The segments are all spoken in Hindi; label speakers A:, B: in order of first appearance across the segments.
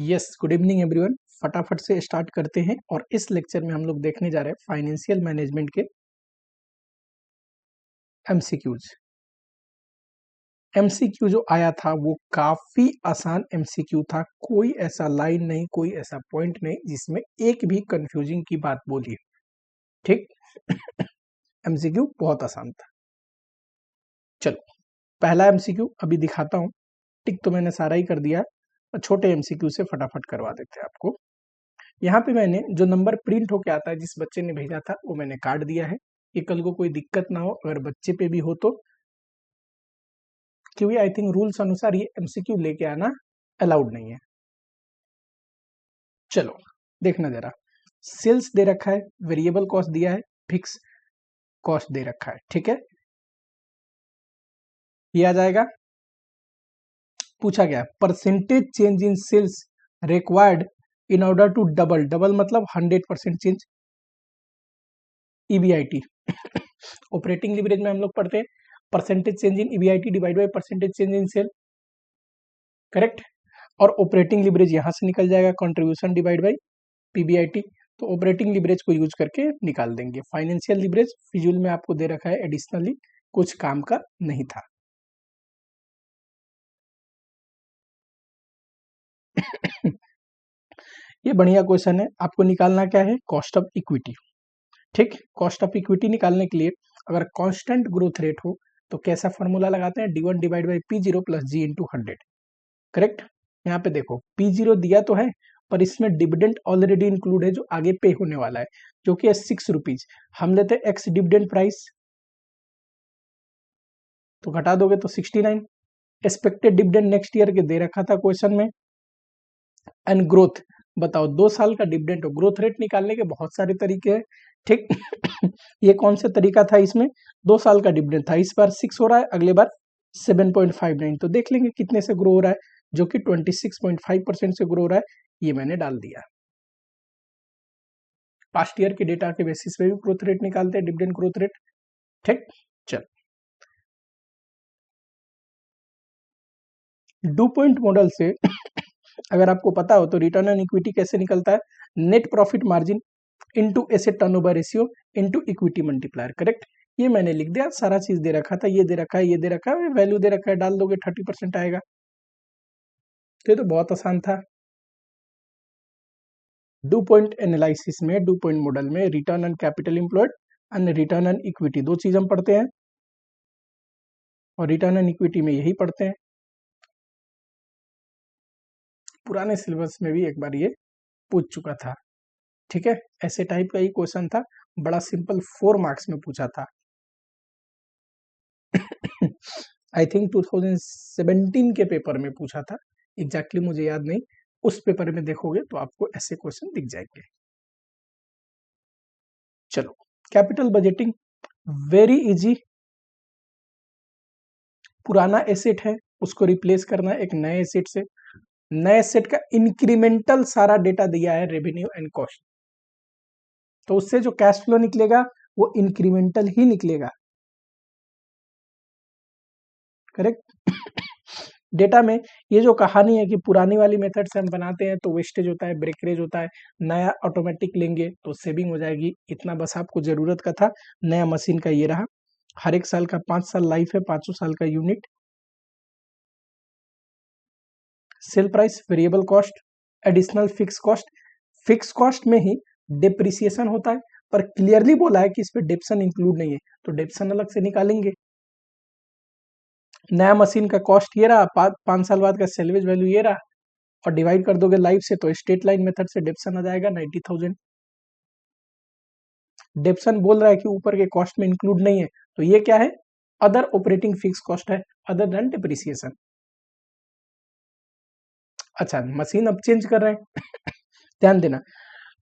A: Yes, good evening everyone. फटाफट से स्टार्ट करते हैं और इस लेक्चर में हम लोग देखने जा रहे हैं फाइनेंशियल मैनेजमेंट के एमसीक्यूज। एमसीक्यू जो आया था वो काफी आसान एमसीक्यू था, कोई ऐसा लाइन नहीं, कोई ऐसा पॉइंट नहीं जिसमें एक भी कंफ्यूजिंग की बात बोली। ठीक एमसीक्यू बहुत आसान था। चलो पहला एमसीक्यू अभी दिखाता हूँ। टिक तो मैंने सारा ही कर दिया, और छोटे एमसीक्यू से फटाफट करवा देते हैं आपको। यहाँ पे मैंने जो नंबर प्रिंट होके आता है जिस बच्चे ने भेजा था वो मैंने काट दिया है कि कल को कोई दिक्कत ना हो अगर बच्चे पे भी हो तो, क्योंकि आई थिंक रूल्स अनुसार ये एमसीक्यू लेके आना अलाउड नहीं है। चलो देखना जरा, सेल्स दे रखा है, वेरिएबल कॉस्ट दिया है, फिक्स कॉस्ट दे रखा है। ठीक है, ये आ जाएगा। पूछा गया percentage change in sales required in order to double, double मतलब 100% चेंज ईबीआईटी। ऑपरेटिंग लिवरेज में हम लोग पढ़ते हैं percentage change in EBIT divide by percentage change in sale, correct. और ऑपरेटिंग लिवरेज यहां से निकल जाएगा कंट्रीब्यूशन डिवाइड बाय पीबीआईटी। तो ऑपरेटिंग लिवरेज को यूज करके निकाल देंगे। फाइनेंशियल लिवरेज फिजूल में आपको दे रखा है, एडिशनली कुछ काम का नहीं था। ये बढ़िया क्वेश्चन है। आपको निकालना क्या है, कॉस्ट ऑफ इक्विटी। ठीक, कॉस्ट ऑफ इक्विटी निकालने के लिए अगर कांस्टेंट ग्रोथ रेट हो तो कैसा फॉर्मूला लगाते हैं, D1 divide by P0 plus G into 100, correct. यहाँ पे देखो P0 दिया तो है पर इसमें डिविडेंड ऑलरेडी इंक्लूड है जो आगे पे होने वाला है, जो कि है 6 रुपीज। हम लेते हैं एक्स डिविडेंड प्राइस, तो घटा दोगे तो 69। एक्सपेक्टेड डिविडेंड नेक्स्ट ईयर के दे रखा था क्वेश्चन में, एंड ग्रोथ बताओ 2 साल का डिविडेंड हो। ग्रोथ रेट निकालने के बहुत सारे तरीके हैं, ठीक। ये कौन सा तरीका था, इसमें 2 साल का डिविडेंड था, इस बार 6 हो रहा है, अगले बार 7.59। तो देख लेंगे कितने से ग्रो हो रहा है, जो कि 26.5% से ग्रो हो रहा है, ये मैंने डाल दिया। पास्ट ईयर के डेटा के बेसिस पे भी ग्रोथ रेट निकालते हैं, डिविडेंड ग्रोथ रेट, ठीक। चल डू पॉइंट मॉडल से अगर आपको पता हो तो रिटर्न ऑन इक्विटी कैसे निकलता है, net profit margin into asset turnover ratio into equity multiplier, correct. ये मैंने लिख दिया, सारा चीज दे रखा था, ये दे रखा है, ये दे रखा है, वैल्यू दे रखा है, डाल दोगे 30% आएगा। तो ये तो बहुत आसान था। डू पॉइंट एनालिसिस में, डू पॉइंट मॉडल में return on capital employed and return on equity दो चीज हम पढ़ते हैं, और रिटर्न ऑन इक्विटी में यही पढ़ते हैं। पुराने सिलेबस में भी एक बार ये पूछ चुका था, ठीक है। ऐसे टाइप का ही क्वेश्चन था, बड़ा सिंपल, 4 मार्क्स में पूछा था। आई थिंक 2017 के पेपर में पूछा था, एग्जैक्टली मुझे याद नहीं। उस पेपर में देखोगे तो आपको ऐसे क्वेश्चन दिख जाएंगे। चलो कैपिटल बजटिंग वेरी इजी। पुराना एसेट है उसको रिप्लेस करना है एक नए एसेट से। नए एसेट का इंक्रीमेंटल सारा डेटा दिया है, रेवेन्यू एंड कॉस्ट, तो उससे जो कैश फ्लो निकलेगा वो इंक्रीमेंटल ही निकलेगा, करेक्ट। डेटा में ये जो कहानी है कि पुरानी वाली मेथड से हम बनाते हैं तो वेस्टेज होता है, ब्रेकरेज होता है, नया ऑटोमेटिक लेंगे तो सेविंग हो जाएगी, इतना बस आपको जरूरत का था। नया मशीन का ये रहा, हर एक साल का 5 साल लाइफ है, 500 साल का unit. Sale price, variable cost, additional fix cost. Fix cost में ही डिप्रिसिएशन होता है, पर क्लियरली बोला है कि इस पे डेप्सन इंक्लूड नहीं है, तो डेप्सन अलग से निकालेंगे। नया मशीन का कॉस्ट ये रहा, 5 साल बाद का सेल्वेज वैल्यू ये रहा, और डिवाइड कर दोगे लाइफ से तो स्ट्रेट लाइन मेथड से डेप्सन आ जाएगा 90,000। डेप्सन बोल रहा है कि ऊपर के कॉस्ट में इंक्लूड नहीं है, तो ये क्या है, अदर ऑपरेटिंग फिक्स कॉस्ट है, अदर देन डिप्रिसिएशन। अच्छा मशीन अब चेंज कर रहे हैं, ध्यान देना।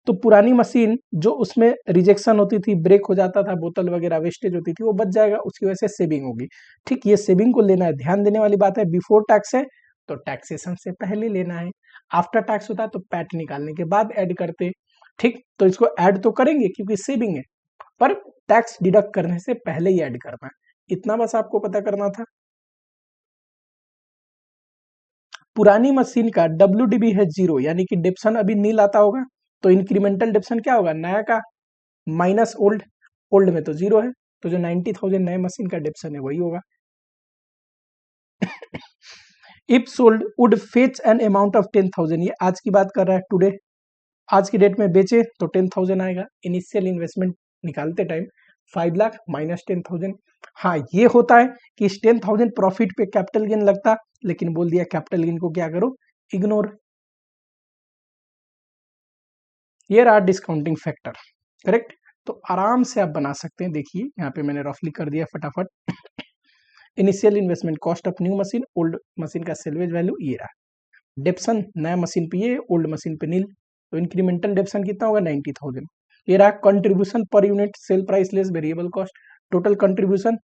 A: तो पुरानी मशीन जो उसमें रिजेक्शन होती थी, ब्रेक हो जाता था, बोतल वगैरह वेस्टेज होती थी, वो बच जाएगा, उसकी वजह से सेविंग होगी। ठीक, ये सेविंग को लेना है, ध्यान देने वाली बात है। बिफोर टैक्स है तो टैक्सेशन से पहले लेना है, आफ्टर टैक्स होता है तो पैट निकालने के बाद ऐड करते। ठीक, तो इसको ऐड तो करेंगे क्योंकि सेविंग है, पर टैक्स डिडक्ट करने से पहले ही ऐड करना है, इतना बस आपको पता करना था। पुरानी मशीन का WDB है 0, यानी कि डेप्सन अभी नील आता होगा, तो इंक्रीमेंटल डेप्सन क्या होगा, नया का माइनस ओल्ड, ओल्ड में तो 0 है, तो जो 90,000 नए मशीन का डेप्सन है वही होगा। If sold would fetch an amount of 10,000, ये आज की बात कर रहा है, टुडे, आज की डेट में बेचे तो 10,000 आएगा। इनिशियल इन्वेस्टमेंट निकालते टाइम 5 लाख माइनस 10,000। हाँ, ये होता है कि इस 10,000 प्रॉफिट पे कैपिटल गेन लगता, लेकिन बोल दिया कैपिटल गेन को क्या करो, इग्नोर। ये रहा डिस्काउंटिंग फैक्टर, करेक्ट। तो आराम से आप बना सकते हैं, देखिए यहाँ पे मैंने रफली कर दिया फटाफट। Initial investment cost of new machine, old machine का सेल्वेज वैल्यू ये रहा। डेप्सन नया मशीन पे ये, ओल्ड मशीन पे नील, तो इंक्रीमेंटल डेप्सन कितना होगा, 90,000। ये रहा कंट्रीब्यूशन पर unit sale price less variable cost, total contribution,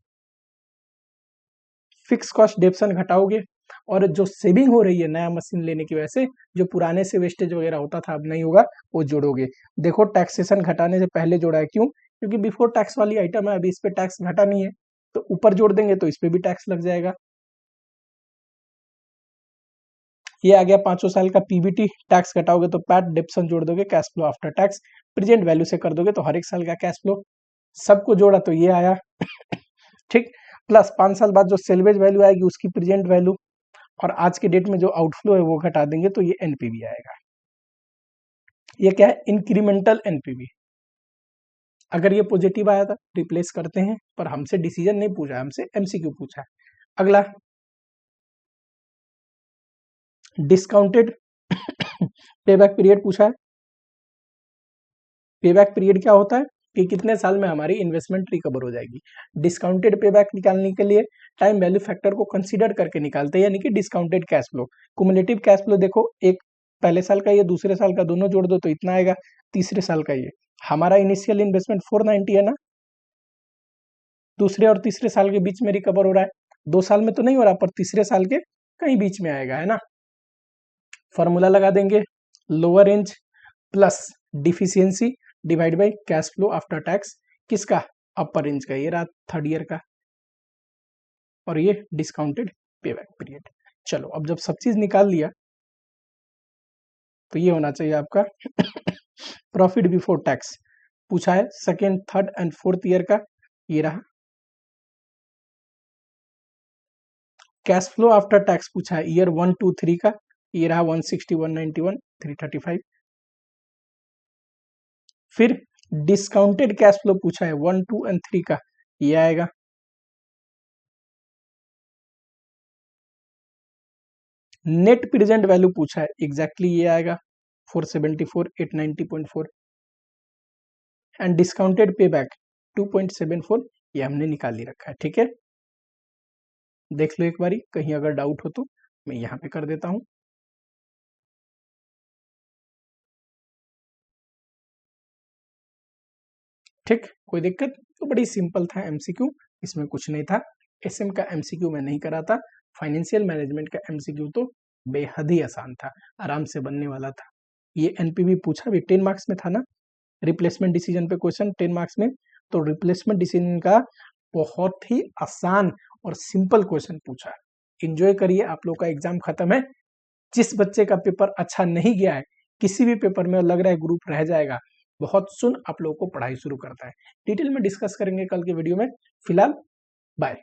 A: fix cost डेप्सन घटाओगे, और जो सेविंग हो रही है नया मशीन लेने की वजह से, जो पुराने से वेस्टेज वगैरह होता था अब नहीं होगा, वो जोड़ोगे। देखो टैक्सेशन घटाने से पहले जोड़ा है, क्यों, क्योंकि बिफोर टैक्स वाली आइटम है, अभी इस पे टैक्स घटा नहीं है, तो ऊपर जोड़ देंगे तो इस पे भी टैक्स लग जाएगा। ये आ गया 5 साल का पीबीटी, टैक्स घटाओगे तो पैट, डेप्सन जोड़ दोगे, cash flow after tax, present value से कर दोगे तो हर एक साल का कैश फ्लो, सबको जोड़ा तो ये आया। ठीक, प्लस 5 साल बाद जो सेल्वेज वैल्यू आएगी उसकी प्रेजेंट वैल्यू, और आज के डेट में जो आउटफ्लो है वो घटा देंगे तो ये एनपीवी आएगा। ये क्या है, इंक्रीमेंटल एनपीवी। अगर ये पॉजिटिव आया था रिप्लेस करते हैं, पर हमसे डिसीजन नहीं पूछा है, हमसे एमसीक्यू पूछा है। अगला डिस्काउंटेड पेबैक पीरियड पूछा है। पेबैक पीरियड क्या होता है कि कितने साल में हमारी इन्वेस्टमेंट रिकवर हो जाएगी। डिस्काउंटेड पेबैक निकालने के लिए टाइम वैल्यू फैक्टर को कंसीडर करके निकालते हैं, यानी कि discounted cash flow. Cumulative cash flow देखो, एक पहले साल का ये, दूसरे साल का, दोनों जोड़ दो तो इतना आएगा, तीसरे साल का ये। हमारा इनिशियल इन्वेस्टमेंट 490 है ना, दूसरे और तीसरे साल के बीच में रिकवर हो रहा है, 2 साल में तो नहीं हो रहा, पर तीसरे साल के कहीं बीच में आएगा, है ना। फॉर्मूला लगा देंगे, lower range plus deficiency divide by cash flow after tax, किसका, अपर रेंज का, ये रहा थर्ड ईयर का, और ये डिस्काउंटेड पेबैक पीरियड। चलो अब जब सब चीज निकाल लिया तो ये होना चाहिए आपका प्रॉफिट बिफोर टैक्स पूछा है second, third and fourth year का, ये रहा। कैश फ्लो आफ्टर टैक्स पूछा है ईयर 1, 2, 3 का, ये रहा 160, 191, 335। फिर डिस्काउंटेड कैश फ्लो पूछा है 1, 2 एंड 3 का, ये आएगा। नेट प्रेजेंट वैल्यू पूछा है, एग्जैक्टली ये आएगा 474, 890.4, एंड डिस्काउंटेड पे बैक 2.74, ये हमने निकाल ही रखा है। ठीक है, देख लो एक बारी, कहीं अगर डाउट हो तो मैं यहाँ पे कर देता हूँ। ठीक, कोई दिक्कत, तो बड़ी सिंपल था एमसीक्यू, इसमें कुछ नहीं था। एसएम का एमसीक्यू मैं नहीं करा था, फाइनेंशियल मैनेजमेंट का एमसीक्यू तो बेहद ही आसान था, आराम से बनने वाला था। ये एनपीवी पूछा भी 10 मार्क्स में था ना, रिप्लेसमेंट डिसीजन पे क्वेश्चन 10 मार्क्स में, तो रिप्लेसमेंट डिसीजन का बहुत ही आसान और सिंपल क्वेश्चन पूछा है। इंजॉय करिए, आप लोग का एग्जाम खत्म है। जिस बच्चे का पेपर अच्छा नहीं गया है, किसी भी पेपर में लग रहा है ग्रुप रह जाएगा, बहुत सुन आप लोगों को पढ़ाई शुरू करता है। डिटेल में डिस्कस करेंगे कल के वीडियो में। फिलहाल बाय।